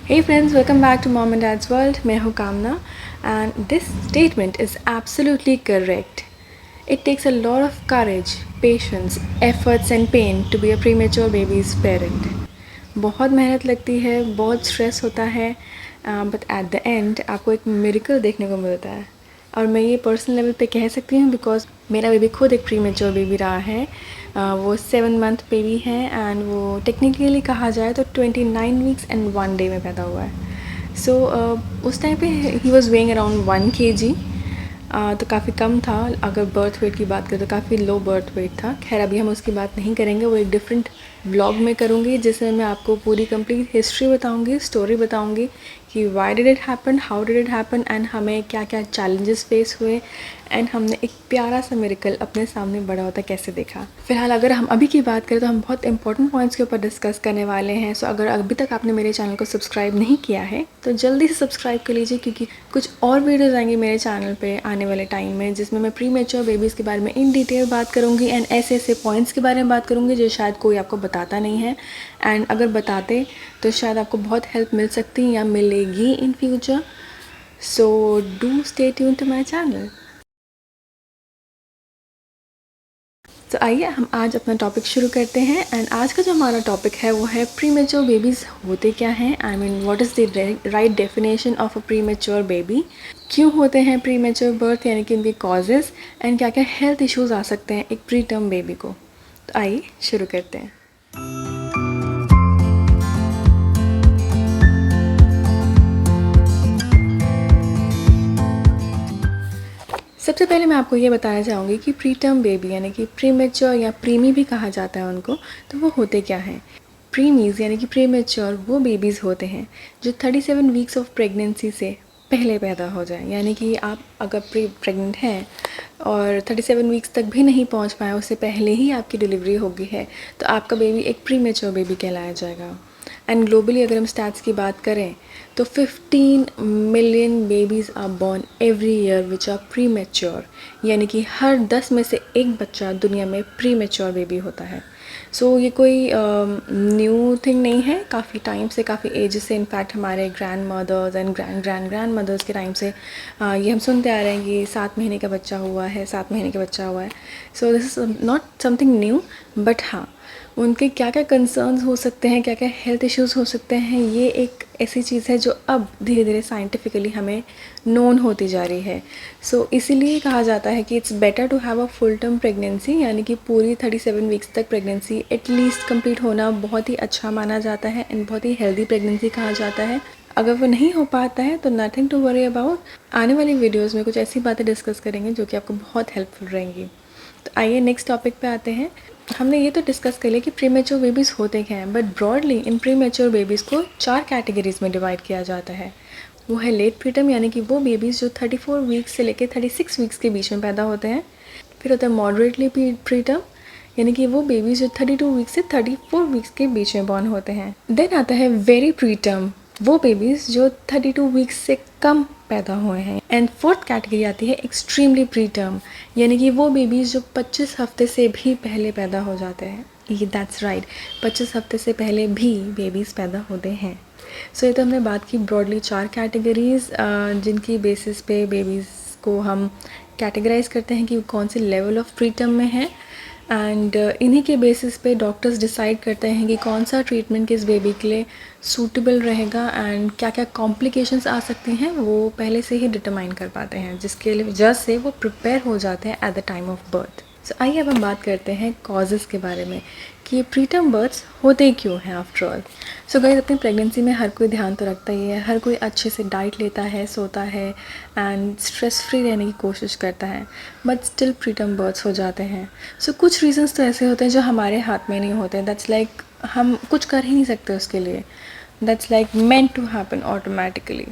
Hey friends, welcome back to Mom and Dad's World. मैं हूँ कामना and this statement is absolutely correct. It takes a lot of courage, patience, efforts and pain to be a premature baby's parent. बहुत मेहनत लगती है, बहुत stress होता है, बट एट द एंड आपको एक मिरेकल देखने को मिलता है. और मैं ये पर्सनल लेवल पे कह सकती हूँ बिकॉज मेरा बेबी खुद एक प्रीमेच्योर बेबी रहा है. वो 7 मंथ बेबी है एंड वो टेक्निकली कहा जाए तो 29 वीक्स एंड 1 डे में पैदा हुआ है. सो उस टाइम पे he was weighing around 1 kg. तो काफ़ी कम था. अगर बर्थ वेट की बात करें तो काफ़ी लो बर्थ वेट था. खैर अभी हम उसकी बात नहीं करेंगे, वो एक डिफरेंट व्लॉग में करूँगी जिसमें मैं आपको पूरी कंप्लीट हिस्ट्री बताऊँगी, स्टोरी बताऊँगी कि why did it happen, how did it happen and हमें क्या क्या चैलेंजेस फेस हुए एंड हमने एक प्यारा सा मिरेकल अपने सामने बड़ा होता कैसे देखा. फिलहाल अगर हम अभी की बात करें तो हम बहुत इंपॉर्टेंट पॉइंट्स के ऊपर डिस्कस करने वाले हैं. सो अगर अभी तक आपने मेरे चैनल को सब्सक्राइब नहीं किया है तो जल्दी से सब्सक्राइब कर लीजिए, क्योंकि कुछ और वीडियोज़ आएंगे मेरे चैनल पे आने वाले टाइम में जिसमें मैं प्रीमेच्योर बेबीज़ के बारे में इन डिटेल बात करूँगी एंड ऐसे ऐसे पॉइंट्स के बारे में बात करूँगी जो शायद कोई आपको बताता नहीं है. एंड अगर बताते तो शायद आपको बहुत हेल्प मिल सकती या मिलेगी in future. So do stay tune to my channel. तो आइए हम आज अपना टॉपिक शुरू करते हैं. एंड आज का जो हमारा टॉपिक है वो है प्रीमेच्योर बेबीज़ होते क्या हैं. I mean what is the right definition of a premature baby. क्यों होते हैं प्रीमेच्योर बर्थ, यानी कि उनके कॉजेज़ एंड क्या क्या हेल्थ इश्यूज़ आ सकते हैं एक प्री टर्म बेबी को. तो आइए शुरू करते हैं. सबसे पहले मैं आपको ये बताना चाहूँगी कि प्री टर्म बेबी यानी कि प्रीमेच्योर या प्रीमी भी कहा जाता है उनको, तो वो होते क्या हैं. प्रीमीज़ यानी कि प्रीमेच्योर वो बेबीज़ होते हैं जो 37 वीक्स ऑफ प्रेगनेंसी से पहले पैदा हो जाए. यानी कि आप अगर प्रेग्नेंट हैं और 37 वीक्स तक भी नहीं पहुंच पाए, उससे पहले ही आपकी डिलीवरी हो गई है, तो आपका बेबी एक प्रीमेच्योर बेबी कहलाया जाएगा. एंड ग्लोबली अगर हम स्टैट्स की बात करें तो 15 million babies are born every year which are premature. यानी कि हर 10 में से एक बच्चा दुनिया में प्री मैच्योर बेबी होता है. सो ये कोई न्यू थिंग नहीं है. काफ़ी टाइम से, काफ़ी एज से, इनफैक्ट हमारे grandmothers and grandmothers के टाइम से ये हम सुनते आ रहे हैं कि 7 महीने का बच्चा हुआ है, 7 महीने का बच्चा हुआ है. So this is not something new, but हाँ उनके क्या क्या कंसर्न्स हो सकते हैं, क्या क्या हेल्थ इश्यूज़ हो सकते हैं, ये एक ऐसी चीज़ है जो अब धीरे धीरे साइंटिफिकली हमें नोन होती जा रही है. सो इसीलिए कहा जाता है कि it's better to have a full term pregnancy, यानी कि पूरी 37 वीक्स तक प्रेगनेंसी एटलीस्ट कंप्लीट होना बहुत ही अच्छा माना जाता है एंड बहुत ही हेल्दी प्रेगनेंसी कहा जाता है. अगर वो नहीं हो पाता है तो नथिंग टू वरी अबाउट. आने वाली वीडियोज़ में कुछ ऐसी बातें डिस्कस करेंगे जो कि आपको बहुत हेल्पफुल रहेंगी. तो आइए नेक्स्ट टॉपिक पे आते हैं. हमने ये तो डिस्कस कर लिया कि प्रीमेच्योर बेबीज़ होते क्या हैं, but broadly in premature babies को 4 कैटेगरीज़ में डिवाइड किया जाता है. वो है लेट प्रीटर्म, यानी कि वो बेबीज़ जो 34 वीक्स से लेकर 36 वीक्स के बीच में पैदा होते हैं. फिर होता है मॉडरेटली प्रीटर्म, यानी कि वो बेबीज़ जो 32 वीक्स से 34 वीक्स के बीच में बॉर्न होते हैं. देन आता है वेरी प्रीटर्म, वो बेबीज़ जो 32 वीक्स से कम पैदा हुए हैं. एंड फोर्थ कैटेगरी आती है एक्सट्रीमली प्री टर्म, यानी कि वो बेबीज़ जो 25 हफ्ते से भी पहले पैदा हो जाते हैं. ये दैट्स राइट, 25 हफ्ते से पहले भी बेबीज़ पैदा होते हैं. सो ये तो हमने बात की ब्रॉडली 4 कैटेगरीज़ जिनकी बेसिस पे बेबीज़ को हम कैटेगराइज करते हैं कि कौन से लेवल ऑफ प्री टर्म में है. एंड इन्हीं के बेसिस पे डॉक्टर्स डिसाइड करते हैं कि कौन सा ट्रीटमेंट किस बेबी के लिए सूटेबल रहेगा एंड क्या क्या कॉम्प्लिकेशंस आ सकती हैं वो पहले से ही डिटरमाइन कर पाते हैं, जिसके लिए वजह से वो प्रिपेयर हो जाते हैं at the time of birth. So आइए अब हम बात करते हैं कॉजेज़ के बारे में कि ये प्रीटर्म बर्थ्स होते क्यों हैं आफ्टर ऑल. सो गाइस, अपनी प्रेगनेंसी में हर कोई ध्यान तो रखता ही है, हर कोई अच्छे से डाइट लेता है, सोता है एंड स्ट्रेस फ्री रहने की कोशिश करता है, बट स्टिल प्रीटर्म बर्थ्स हो जाते हैं. सो कुछ रीजंस तो ऐसे होते हैं जो हमारे हाथ में नहीं होते. दैट्स लाइक हम कुछ कर ही नहीं सकते उसके लिए. That's like meant to happen automatically.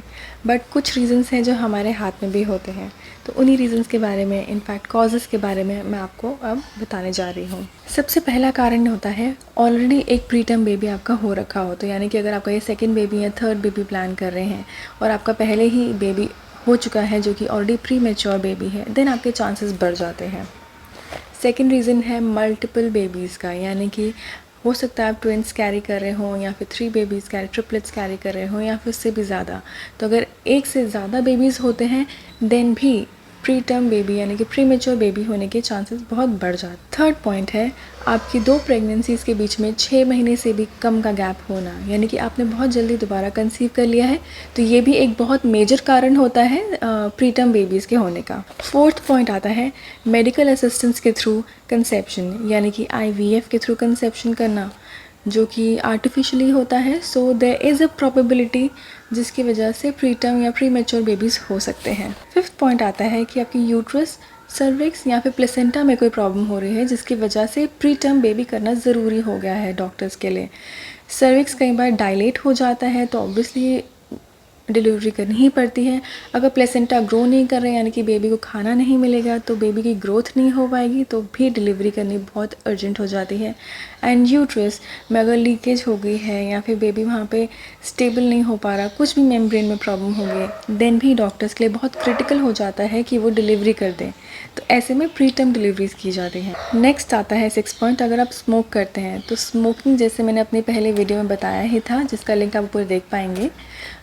But कुछ रीजंस हैं जो हमारे हाथ में भी होते हैं. तो उन्हीं रीजंस के बारे में, इनफैक्ट कॉजेज़ के बारे में मैं आपको अब बताने जा रही हूँ. सबसे पहला कारण होता है ऑलरेडी एक प्रीटर्म बेबी आपका हो रखा हो. तो यानी कि अगर आपका ये सेकंड बेबी या थर्ड बेबी प्लान कर रहे हैं और आपका पहले ही बेबी हो चुका है जो कि ऑलरेडी प्री मैच्योर बेबी है, देन आपके चांसेस बढ़ जाते हैं. सेकेंड रीज़न है मल्टीपल बेबीज़ का, यानी कि हो सकता है आप ट्विन्स कैरी कर रहे हो या फिर 3 बेबीज़ कैरी, ट्रिपलेट्स कैरी कर रहे हो या फिर उससे भी ज़्यादा। तो अगर एक से ज़्यादा बेबीज़ होते हैं देन भी प्री टर्म बेबी यानी कि प्रीमेच्योर बेबी होने के चांसेस बहुत बढ़ जाते। थर्ड पॉइंट है आपकी 2 प्रेगनेंसीज़ के बीच में 6 महीने से भी कम का गैप होना, यानी कि आपने बहुत जल्दी दोबारा कंसीव कर लिया है, तो ये भी एक बहुत मेजर कारण होता है प्री टर्म बेबीज़ के होने का। फोर्थ पॉइंट आता है मेडिकल असिस्टेंस के थ्रू कंसेप्शन, यानी कि IVF के थ्रू कंसेप्शन करना, जो कि आर्टिफिशियली होता है। So there is a probability जिसकी वजह से प्री टर्म या प्री मैच्योर बेबीज़ हो सकते हैं। फिफ्थ पॉइंट आता है कि आपकी यूट्रस, सर्विक्स या फिर प्लेसेंटा में कोई प्रॉब्लम हो रही है जिसकी वजह से प्री टर्म बेबी करना ज़रूरी हो गया है डॉक्टर्स के लिए। सर्विक्स कई बार डायलेट हो जाता है तो ऑब्वियसली डिलीवरी करनी ही पड़ती है। अगर प्लेसेंटा ग्रो नहीं कर रहे यानी कि बेबी को खाना नहीं मिलेगा तो बेबी की ग्रोथ नहीं हो पाएगी, तो भी डिलीवरी करनी बहुत अर्जेंट हो जाती है। एंड यूट्रस में अगर लीकेज हो गई है या फिर बेबी वहाँ पे स्टेबल नहीं हो पा रहा, कुछ भी मेम्ब्रेन में प्रॉब्लम हो गई, देन भी डॉक्टर्स के लिए बहुत क्रिटिकल हो जाता है कि वो डिलीवरी कर दें। तो ऐसे में प्री टर्म डिलीवरीज की जाती हैं। नेक्स्ट आता है 6 पॉइंट, अगर आप स्मोक करते हैं तो स्मोकिंग, जैसे मैंने अपने पहले वीडियो में बताया ही था जिसका लिंक आप ऊपर देख पाएंगे,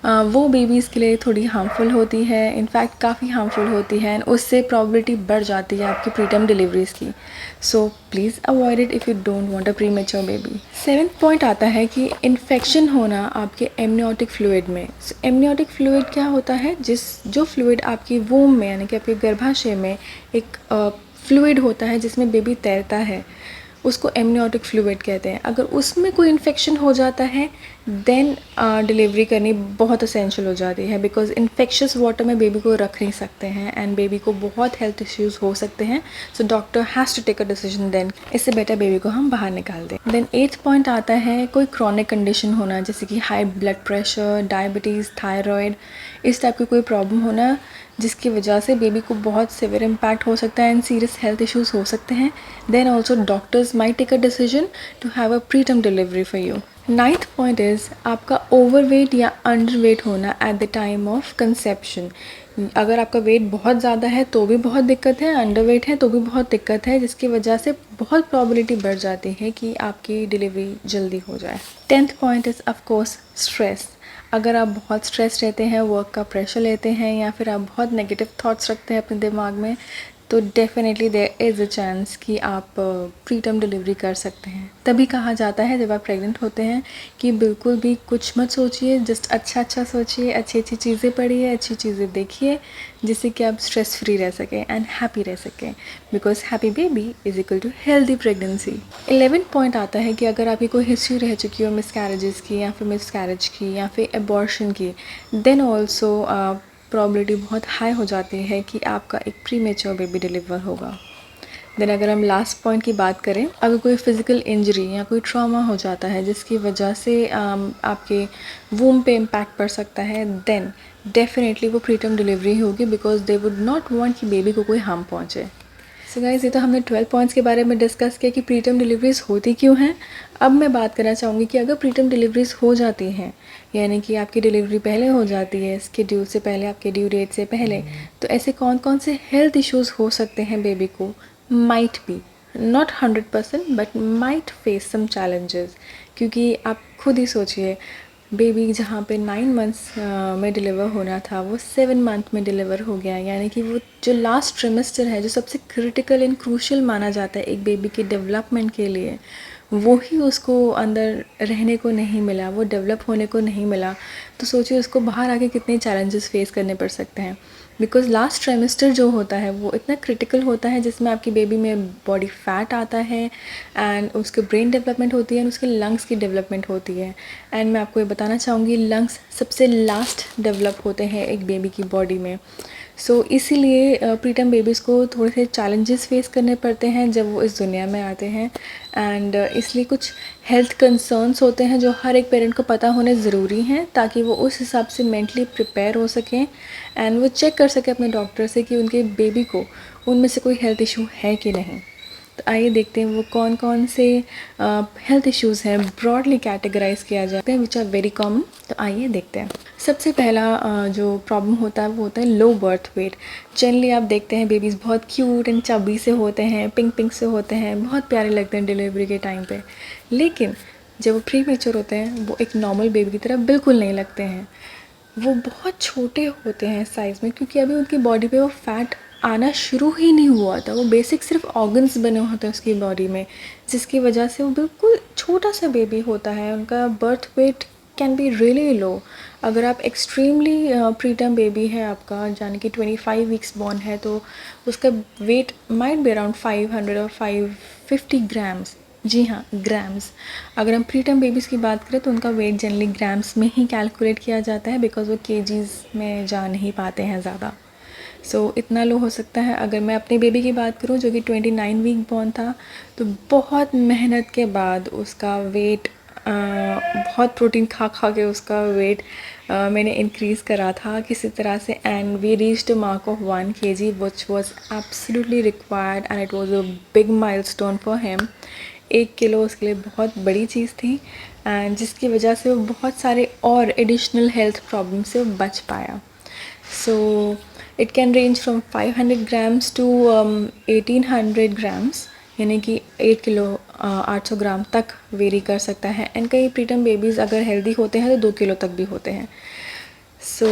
वो बेबीज़ के लिए थोड़ी हार्मफुल होती है, इनफैक्ट काफ़ी हार्मफुल होती है एंड उससे प्रॉबिलिटी बढ़ जाती है आपकी प्री टर्म डिलीवरीज़ की। So please avoid it if you don't want a pre mature baby. 7th point आता है कि इन्फेक्शन होना आपके एमनियोटिक फ्लूइड में। एमनियोटिक फ्लूइड क्या होता है, जो फ्लूइड आपकी वूम में यानी कि आपके गर्भाशय में एक फ्लूइड होता है जिसमें बेबी तैरता है, उसको एमनियोटिक फ्लूइड कहते हैं। अगर उसमें कोई इन्फेक्शन हो जाता है देन डिलीवरी करनी बहुत असेंशियल हो जाती है, बिकॉज इन्फेक्शियस वाटर में बेबी को रख नहीं सकते हैं एंड बेबी को बहुत हेल्थ इश्यूज़ हो सकते हैं। So doctor has to take a decision then, इससे बेटर बेबी को हम बाहर निकाल दें। देन 8th पॉइंट आता है कोई क्रॉनिक कंडीशन होना, जैसे कि high blood pressure, diabetes, thyroid, इस टाइप की कोई प्रॉब्लम होना जिसकी वजह से बेबी को बहुत सीवियर इम्पैक्ट हो सकता है एंड सीरियस हेल्थ इश्यूज़ हो सकते हैं। Then also doctors might take a decision to have a preterm delivery for you. 9th point is आपका ओवरवेट या अंडरवेट होना at the time of conception. अगर आपका वेट बहुत ज़्यादा है तो भी बहुत दिक्कत है, अंडरवेट है तो भी बहुत दिक्कत है, जिसकी वजह से बहुत प्रॉबिलिटी बढ़ जाती है कि आपकी डिलीवरी जल्दी हो जाए। 10th point is of course stress. अगर आप बहुत स्ट्रेस रहते हैं, वर्क का प्रेशर लेते हैं या फिर आप बहुत नेगेटिव थॉट्स रखते हैं अपने दिमाग में, तो definitely there is a chance कि आप प्री टर्म डिलीवरी कर सकते हैं। तभी कहा जाता है जब आप प्रेग्नेंट होते हैं कि बिल्कुल भी कुछ मत सोचिए, जस्ट अच्छा सोचिए, अच्छी चीज़ें पढ़िए, अच्छी चीज़ें देखिए, जिससे कि आप स्ट्रेस फ्री रह सकें एंड हैप्पी रह सकें, because happy baby is equal to healthy pregnancy. 11th point आता है कि अगर आपकी कोई हिस्ट्री रह चुकी हो मिसकैरेजेस की या फिर मिसकैरेज की या फिर एबॉर्शन की, देन ऑल्सो प्रॉबिलिटी बहुत हाई हो जाती है कि आपका एक प्री मैच्योर बेबी डिलीवर होगा। देन अगर हम लास्ट पॉइंट की बात करें, अगर कोई फिज़िकल इंजरी या कोई ट्रॉमा हो जाता है जिसकी वजह से आपके वूम पे इम्पैक्ट पड़ सकता है, देन डेफिनेटली वो प्री टर्म डिलीवरी होगी, because they would not want कि बेबी को कोई हार्म पहुंचे। सो गाइस, ये तो हमने 12 पॉइंट्स के बारे में डिस्कस किया कि प्री टर्म डिलीवरीज़ होती क्यों हैं। अब मैं बात करना चाहूँगी कि अगर प्री टर्म डिलीवरीज़ हो जाती हैं, यानी कि आपकी डिलीवरी पहले हो जाती है, शेड्यूल से पहले, आपके ड्यू डेट से पहले, तो ऐसे कौन कौन से हेल्थ इश्यूज़ हो सकते हैं बेबी को। Might be, not 100% but might face some challenges, क्योंकि आप खुद ही सोचिए, बेबी जहाँ पे 9 मंथ्स में डिलीवर होना था वो 7 मंथ में डिलीवर हो गया, यानी कि वो जो लास्ट ट्रिमेस्टर है, जो सबसे क्रिटिकल एंड क्रूशियल माना जाता है एक बेबी के डेवलपमेंट के लिए, वो ही उसको अंदर रहने को नहीं मिला, वो डेवलप होने को नहीं मिला। तो सोचिए उसको बाहर आके कितने चैलेंजेस फेस करने पड़ सकते हैं, बिकॉज़ लास्ट ट्राइमेस्टर जो होता है वो इतना क्रिटिकल होता है जिसमें आपकी बेबी में बॉडी फैट आता है एंड उसके ब्रेन डेवलपमेंट होती है एंड उसके लंग्स की डेवलपमेंट होती है। एंड मैं आपको ये बताना चाहूँगी, लंग्स सबसे लास्ट डेवलप होते हैं एक बेबी की बॉडी में। सो इसीलिए प्रीटर्म बेबीज़ को थोड़े से चैलेंजेस फेस करने पड़ते हैं जब वो इस दुनिया में आते हैं, एंड इसलिए कुछ हेल्थ कंसर्न्स होते हैं जो हर एक पेरेंट को पता होने ज़रूरी हैं, ताकि वो उस हिसाब से मेंटली प्रिपेयर हो सकें एंड वो चेक कर सकें अपने डॉक्टर से कि उनके बेबी को उनमें से कोई हेल्थ इशू है कि नहीं। तो आइए देखते हैं वो कौन कौन से हेल्थ इश्यूज़ हैं, ब्रॉडली कैटेगराइज किया जाते हैं, विच आर वेरी कॉमन। तो आइए देखते हैं। सबसे पहला जो प्रॉब्लम होता है वो होता है लो बर्थ वेट। जनरली आप देखते हैं बेबीज़ बहुत क्यूट एंड चबी से होते हैं, पिंक पिंक से होते हैं, बहुत प्यारे लगते हैं डिलीवरी के टाइम पे, लेकिन जब वो प्री मेच्योर होते हैं वो एक नॉर्मल बेबी की तरह बिल्कुल नहीं लगते हैं। वो बहुत छोटे होते हैं साइज़ में, क्योंकि अभी उनकी बॉडी पे वो फैट आना शुरू ही नहीं हुआ था। वो बेसिक सिर्फ ऑर्गन्स बने होते हैं उसकी बॉडी में, जिसकी वजह से वो बिल्कुल छोटा सा बेबी होता है। उनका birth weight can be really low. अगर आप एक्सट्रीमली प्रीटर्म बेबी है आपका, यानी कि 25 वीक्स बॉर्न है, तो उसका वेट माइट बी अराउंड 500 और 550 ग्राम्स। जी हाँ, ग्राम्स। अगर हम प्रीटर्म बेबीज़ की बात करें तो उनका वेट जनरली ग्राम्स में ही कैलकुलेट किया जाता है, बिकॉज वो केजीज़ में जा नहीं पाते हैं ज़्यादा। सो इतना लो हो सकता है। अगर मैं अपने बेबी की बात करूं जो कि 29 वीक बॉर्न था, तो बहुत मेहनत के बाद उसका वेट, बहुत प्रोटीन खा खा के उसका वेट मैंने इंक्रीज़ करा था किसी तरह से, and we reached a mark of 1 kg which was absolutely required and it was a big milestone for him. 1 kilo उसके लिए बहुत बड़ी चीज़ थी, एंड जिसकी वजह से वो बहुत सारे और एडिशनल हेल्थ प्रॉब्लम से वो बच पाया। So it can range from 500 grams to 1800 grams, यानी कि 8 किलो 800 ग्राम तक वेरी कर सकता है। एंड कई प्रीटर्म बेबीज़ अगर हेल्दी होते हैं तो 2 किलो तक भी होते हैं। सो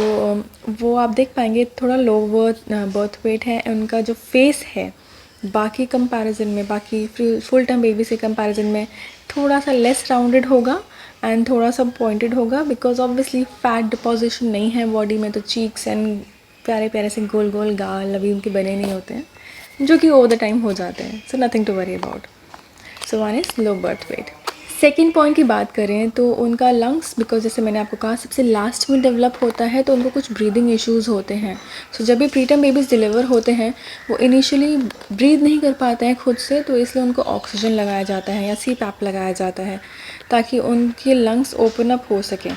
वो आप देख पाएंगे थोड़ा लो बर्थ वेट है। उनका जो फेस है बाकी कंपैरिजन में, बाकी फुल टर्म बेबी से कंपैरिजन में थोड़ा सा लेस राउंडेड होगा एंड थोड़ा सा पॉइंटेड होगा, बिकॉज ऑब्वियसली फैट डिपॉजिशन नहीं है बॉडी में, तो चीक्स एंड प्यारे प्यारे से गोल गोल गाल अभी उनके बने नहीं होते हैं, जो कि ओवर द टाइम हो जाते हैं। So nothing to worry about. So one is low birth weight. Second point की बात करें तो उनका लंग्स, बिकॉज जैसे मैंने आपको कहा सबसे लास्ट में डेवलप होता है, तो उनको कुछ ब्रीदिंग इश्यूज़ होते हैं। सो जब भी प्रीटर्म बेबीज़ डिलीवर होते हैं वो इनिशियली ब्रीद नहीं कर पाते हैं खुद से, तो इसलिए उनको ऑक्सीजन लगाया जाता है या CPAP लगाया जाता है ताकि उनके लंग्स ओपन अप हो सकें।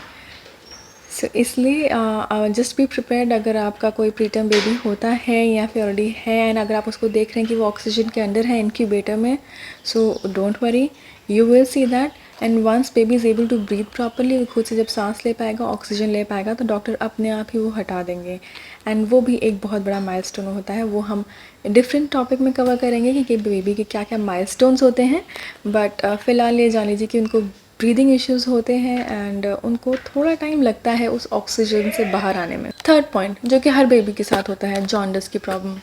सो इसलिए जस्ट बी प्रिपेयर्ड। अगर आपका कोई प्रीटर्म बेबी होता है या फिर ऑलरेडी है एंड अगर आप उसको देख रहे हैं कि वो ऑक्सीजन के अंदर है इनक्यूबेटर में, so don't worry, you will see that. And once baby is able to breathe properly, खुद से जब सांस ले पाएगा, ऑक्सीजन ले पाएगा, तो डॉक्टर अपने आप ही वो हटा देंगे। एंड वो भी एक बहुत बड़ा माइलस्टोन होता है। वो हम डिफरेंट टॉपिक में कवर करेंगे कि बेबी के क्या क्या माइलस्टोन्स होते हैं, बट फ़िलहाल ये जान लीजिए कि उनको ब्रीदिंग इश्यूज़ होते हैं एंड उनको थोड़ा टाइम लगता है उस ऑक्सीजन से बाहर आने में। थर्ड पॉइंट जो कि हर बेबी के साथ होता है, जॉन्डिस की प्रॉब्लम।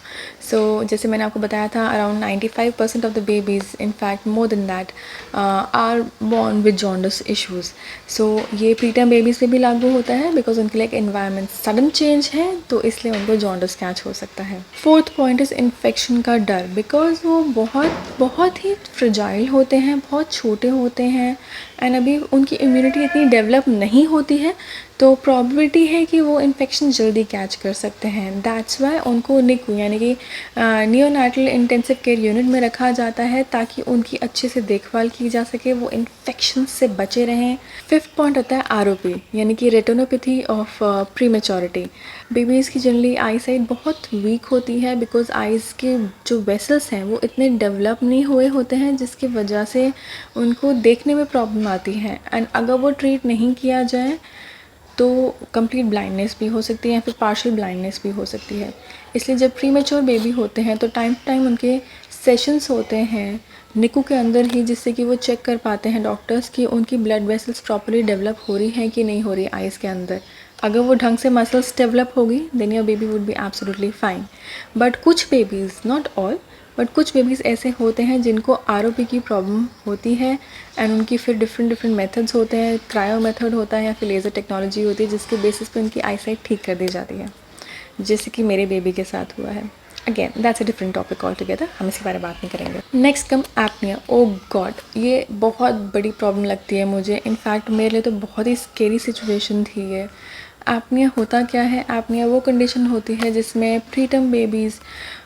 सो जैसे मैंने आपको बताया था, around 95% of the babies, in fact more than that, are born with jaundice issues. So ये प्रीटर्म बेबीज़ पे भी लागू होता है, बिकॉज उनके लिए एक एनवायरनमेंट सडन चेंज है, तो इसलिए उनको जॉन्डिस कैच हो सकता है। फोर्थ पॉइंट इज़ इन्फेक्शन का डर, बिकॉज वो बहुत ही फ्रजाइल होते हैं, बहुत छोटे होते हैं एंड अभी उनकी इम्यूनिटी इतनी डेवलप नहीं होती है, तो प्रॉबिलिटी है कि वो इन्फेक्शन जल्दी कैच कर सकते हैं। दैट्स वाई उनको निकू यानी कि नियोनाटल इंटेंसिव केयर यूनिट में रखा जाता है, ताकि उनकी अच्छे से देखभाल की जा सके, वो इन्फेक्शन से बचे रहें। फिफ्थ पॉइंट आता है ROP, यानी कि रेटिनोपैथी ऑफ प्रीमेच्योरिटी। बेबीज़ की जनरली आई साइट बहुत वीक होती है, बिकॉज आइज़ के जो वेसल्स हैं वो इतने डेवलप नहीं हुए होते हैं, जिसकी वजह से उनको देखने में प्रॉब्लम आती है। एंड अगर वो ट्रीट नहीं किया जाए तो कंप्लीट ब्लाइंडनेस भी हो सकती है या फिर पार्शियल ब्लाइंडनेस भी हो सकती है। इसलिए जब प्रीमेच्योर बेबी होते हैं तो टाइम टू टाइम उनके सेशंस होते हैं निकू के अंदर ही, जिससे कि वो चेक कर पाते हैं डॉक्टर्स कि उनकी ब्लड वेसल्स प्रॉपर्ली डेवलप हो रही हैं कि नहीं हो रही आइज़ के अंदर। अगर वो ढंग से मसल्स डेवलप होगी then your baby would be absolutely fine. But कुछ बेबीज़, नॉट ऑल, बट कुछ बेबीज़ ऐसे होते हैं जिनको ROP की प्रॉब्लम होती है एंड उनकी फिर डिफरेंट मेथड्स होते हैं। क्रायो मेथड होता है या फिर लेज़र टेक्नोलॉजी होती है, जिसके बेसिस पे उनकी आई साइट ठीक कर दी जाती है, जैसे कि मेरे बेबी के साथ हुआ है। Again that's a different topic all together, हम इसके बारे में बात नहीं करेंगे। Next come apnea. Oh God, ये बहुत बड़ी प्रॉब्लम लगती है मुझे। इनफैक्ट मेरे लिए तो बहुत ही स्केरी सिचुएशन थी ये। एपनिया होता क्या है? एपनिया वो कंडीशन होती है जिसमें preterm babies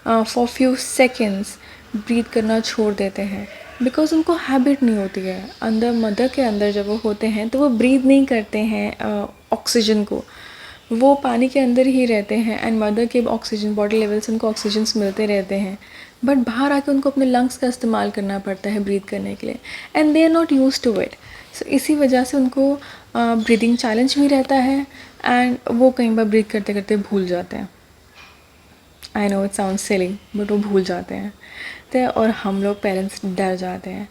for few seconds breathe करना छोड़ देते हैं, बिकॉज उनको हैबिट नहीं होती है। अंदर मदर के अंदर जब वो होते हैं तो वो ब्रीथ नहीं करते हैं ऑक्सीजन को, वो पानी के अंदर ही रहते हैं एंड मदर के ऑक्सीजन बॉडी लेवल से उनको ऑक्सीजन मिलते रहते हैं, बट बाहर आके उनको अपने लंग्स का इस्तेमाल करना पड़ता है ब्रीथ करने के लिए, and they are not used to it. So इसी वजह से उनको ब्रीदिंग चैलेंज भी रहता है एंड वो कई बार ब्रीथ करते करते भूल जाते हैं। I know it sound silly but वो भूल जाते हैं तो, और हम लोग पेरेंट्स डर जाते हैं।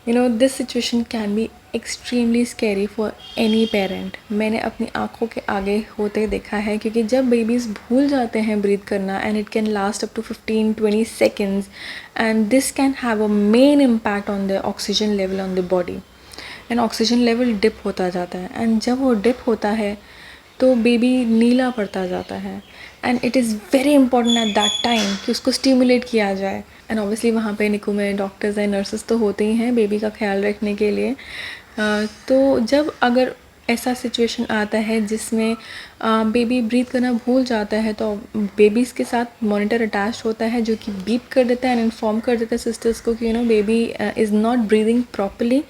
You know this situation can be extremely scary for any parent. मैंने अपनी आंखों के आगे होते देखा है, क्योंकि जब बेबीज़ भूल जाते हैं ब्रीथ करना and it can last up to 15-20 seconds and this can have a main impact on the oxygen level on the body and oxygen level dip होता जाता है। एंड जब वो डिप होता है तो बेबी नीला पड़ता जाता है and it is very important at that time कि उसको स्टिमुलेट किया जाए। एंड ऑब्वियसली वहाँ पे निकू में डॉक्टर्स एंड नर्सेस तो होते ही हैं बेबी का ख्याल रखने के लिए। तो जब अगर ऐसा सिचुएशन आता है जिसमें बेबी ब्रीथ करना भूल जाता है तो बेबीज़ के साथ मॉनिटर अटैच होता है जो कि बीप कर देता है एंड इन्फॉर्म कर देता है सिस्टर्स को कि you know baby is not breathing properly.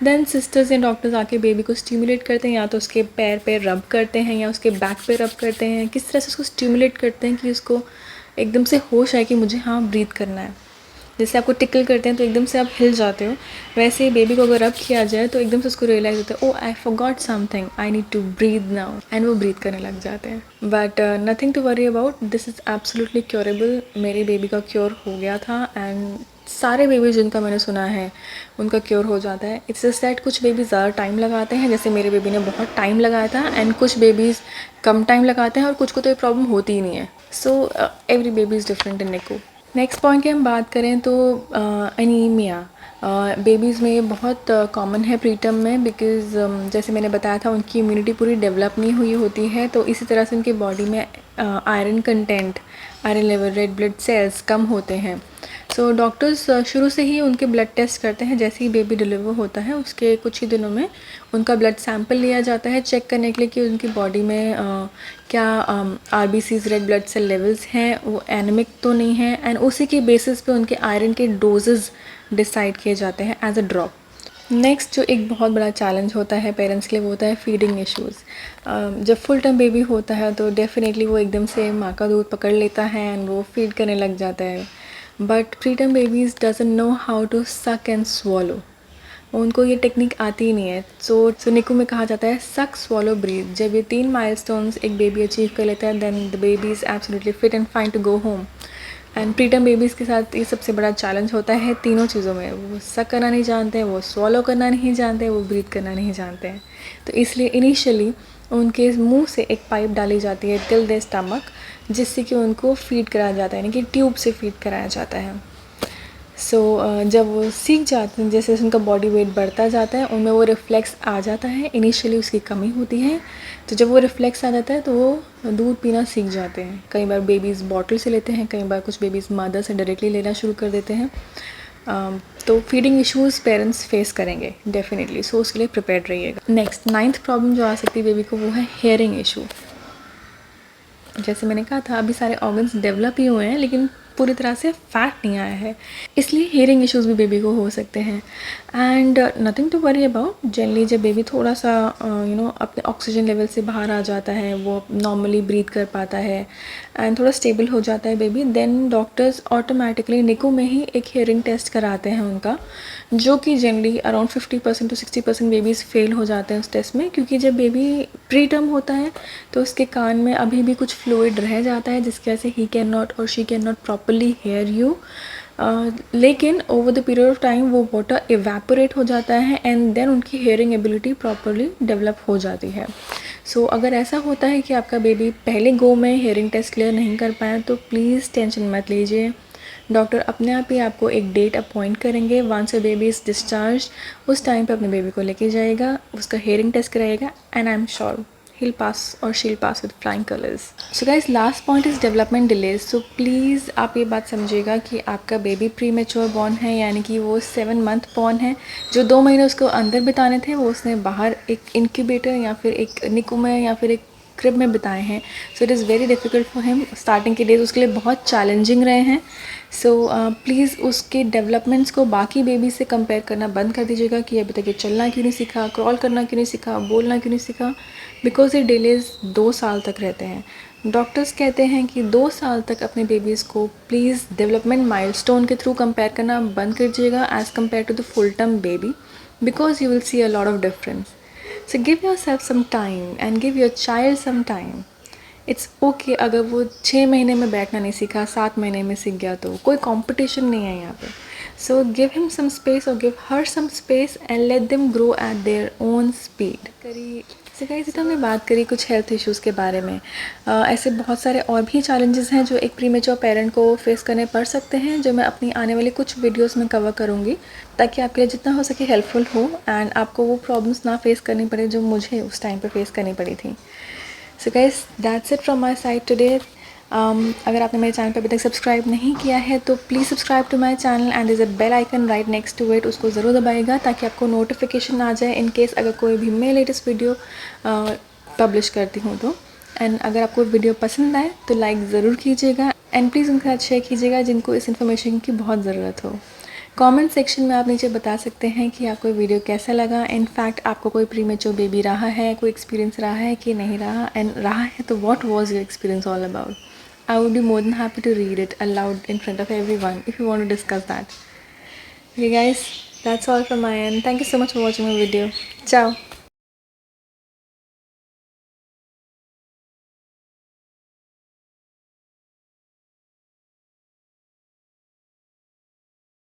Then sisters and doctors आके बेबी को स्टिमुलेट करते हैं, या तो उसके पैर पे रब करते हैं या उसके बैक पे रब करते हैं, किस तरह से उसको स्टिमुलेट करते हैं कि उसको एकदम से होश आए कि मुझे हाँ ब्रीथ करना है। जैसे आपको टिकल करते हैं तो एकदम से आप हिल जाते हो, वैसे ही बेबी को अगर रब किया जाए तो एकदम से उसको रियलाइज़ होता है, oh I forgot something, I need to breathe now, and वो ब्रीथ करने लग जाते हैं। But nothing to worry about, this is absolutely curable. मेरे बेबी का क्योर हो गया था एंड सारे बेबी जिनका मैंने सुना है उनका क्योर हो जाता है। इट्स जस्ट दैट कुछ बेबी ज़्यादा टाइम लगाते हैं, जैसे मेरे बेबी ने बहुत टाइम लगाया था, एंड कुछ बेबीज़ कम टाइम लगाते हैं और कुछ को तो ये प्रॉब्लम होती ही नहीं है। So every baby is different in NICU. Next point की हम बात करें तो एनीमिया बेबीज़ में बहुत कॉमन है प्रीटर्म में, बिकॉज़ जैसे मैंने बताया था उनकी इम्यूनिटी पूरी डेवलप नहीं हुई होती है, तो इसी तरह से उनकी बॉडी में iron content, iron level, red blood cells कम होते हैं। सो डॉक्टर्स शुरू से ही उनके ब्लड टेस्ट करते हैं। जैसे ही बेबी डिलीवर होता है उसके कुछ ही दिनों में उनका ब्लड सैंपल लिया जाता है चेक करने के लिए कि उनकी बॉडी में क्या RBCs, red blood cell levels हैं, वो एनीमिक तो नहीं है, एंड उसी के बेसिस पे उनके आयरन के डोजेज़ डिसाइड किए जाते हैं एज अ ड्रॉप। नेक्स्ट जो एक बहुत बड़ा चैलेंज होता है पेरेंट्स के लिए वो होता है फीडिंग इश्यूज़। जब फुल टर्म बेबी होता है तो डेफिनेटली वो एकदम से माँ का दूध पकड़ लेता है एंड वो फीड करने लग जाता है। But preterm babies doesn't know how to suck and swallow, उनको ये टेक्निक आती ही नहीं है। सो निकू में कहा जाता है सक स्वॉलो ब्रीथ। जब ये 3 माइलस्टोन्स एक बेबी अचीव कर लेता है then the baby is absolutely fit and fine to go home. And preterm babies के साथ ये सबसे बड़ा चैलेंज होता है तीनों चीज़ों में, वो सक करना नहीं जानते हैं, वो स्वॉलो करना नहीं जानते हैं, वो ब्रीथ करना नहीं जानते हैं। तो इसलिए इनिशियली उनके मुंह से एक पाइप डाली जाती है टिल द स्टमक, जिससे कि उनको फीड कराया जाता है, यानी कि ट्यूब से फीड कराया जाता है। सो जब वो सीख जाते हैं, जैसे उनका बॉडी वेट बढ़ता जाता है उनमें वो रिफ्लेक्स आ जाता है। इनिशियली उसकी कमी होती है, तो जब वो रिफ्लेक्स आ जाता है तो वो दूध पीना सीख जाते हैं। कई बार बेबीज़ बॉटल से लेते हैं, कई बार कुछ बेबीज़ मदर से डायरेक्टली लेना शुरू कर देते हैं। तो फीडिंग इश्यूज़ पेरेंट्स फेस करेंगे डेफिनेटली, सो उसके लिए प्रिपेयर्ड रहिएगा। नेक्स्ट 9th प्रॉब्लम जो आ सकती है बेबी को वो है हेयरिंग इशू। जैसे मैंने कहा था अभी सारे ऑर्गन्स डेवलप ही हुए हैं लेकिन पूरी तरह से फैट नहीं आया है, इसलिए हेयरिंग इश्यूज़ भी बेबी को हो सकते हैं। And nothing to worry about, generally जब बेबी थोड़ा सा अपने ऑक्सीजन लेवल से बाहर आ जाता है, वो नॉर्मली ब्रीथ कर पाता है एंड थोड़ा स्टेबल हो जाता है बेबी, देन डॉक्टर्स ऑटोमेटिकली निकू में ही एक हेयरिंग टेस्ट कराते हैं उनका, जो कि generally around 50% to 60% babies fail हो जाते हैं उस टेस्ट में, क्योंकि जब बेबी प्री टर्म होता है तो उसके कान में अभी भी कुछ फ्लूइड रह जाता है जिसकी वजह से ही कैन नॉट और she can not properly hear you. लेकिन over the period of time वो वाटर इवेपोरेट हो जाता है एंड देन उनकी हेयरिंग एबिलिटी प्रॉपरली डेवलप हो जाती है। सो अगर ऐसा होता है कि आपका बेबी पहले गो में हेयरिंग टेस्ट क्लियर नहीं कर पाया तो प्लीज़ टेंशन मत लीजिए, डॉक्टर अपने आप ही आपको एक डेट अपॉइंट करेंगे। Once a baby is discharge उस टाइम पे अपने बेबी को लेके जाएगा, उसका हेयरिंग टेस्ट कराएगा and I am sure he'll pass or she'll pass with flying colors. So guys, last point is development delays. So please आप ये बात समझिएगा कि आपका बेबी प्री मेच्योर बॉर्न है, यानी कि वो 7 मंथ बॉर्न है। जो 2 महीने उसको अंदर बिताने थे वो उसने बाहर एक इंक्यूबेटर या फिर एक निकू में या फिर एक क्रिब में बिताए हैं। So it is very difficult for him. Starting के डेज उसके लिए बहुत चैलेंजिंग रहे हैं। सो प्लीज़ उसके डेवलपमेंट्स को बाकी बेबी से कंपेयर करना बंद कर दीजिएगा कि अभी तक ये चलना क्यों नहीं सीखा, क्रॉल करना क्यों नहीं सीखा, बोलना क्यों नहीं सीखा, बिकॉज ये डिलेज 2 साल तक रहते हैं। डॉक्टर्स कहते हैं कि 2 साल तक अपने बेबीज़ को प्लीज़ डेवलपमेंट माइलस्टोन के थ्रू कंपेयर करना बंद कीजिएगा as compared to the full term baby, because you will see a lot of difference. So give yourself some time and give your child some time. It's okay अगर वो 6 महीने में बैठना नहीं सीखा, 7 महीने में सीख गया, तो कोई कंपटीशन नहीं है यहाँ पे. So give him some space और give her some space and let them grow at their own speed. So guys, तो हमने बात करी कुछ हेल्थ इश्यूज़ के बारे में. ऐसे बहुत सारे और भी चैलेंजेस हैं जो एक प्रीमेच्योर पेरेंट को फेस करने पड़ सकते हैं, जो मैं अपनी आने वाली कुछ वीडियोस में कवर करूँगी, ताकि आपके लिए जितना हो सके हेल्पफुल हो एंड आपको वो प्रॉब्लम्स ना फेस करनी पड़े जो मुझे उस टाइम पे फेस करनी पड़ी थी. So guys, that's it from my side today. अगर आपने मेरे चैनल पर अभी तक सब्सक्राइब नहीं किया है तो please subscribe to my channel and is a bell icon right next to it. उसको ज़रूर दबाइएगा ताकि आपको नोटिफिकेशन आ जाए इन केस अगर कोई भी मैं लेटेस्ट वीडियो पब्लिश करती हूँ तो. एंड अगर आपको वीडियो पसंद आए तो लाइक ज़रूर कीजिएगा एंड प्लीज़ उनके साथ शेयर कीजिएगा जिनको इस इन्फॉर्मेशन की बहुत ज़रूरत हो. कमेंट सेक्शन में आप नीचे बता सकते हैं कि आपको वीडियो कैसा लगा. इनफैक्ट आपको कोई प्रीमेच्योर बेबी रहा है, कोई एक्सपीरियंस रहा है कि नहीं रहा, एंड रहा है तो what was your experience all about. I would be more than happy to read it aloud in front of everyone if you want to discuss that. Okay guys, that's all from my end. Thank you so much for watching my video. Ciao.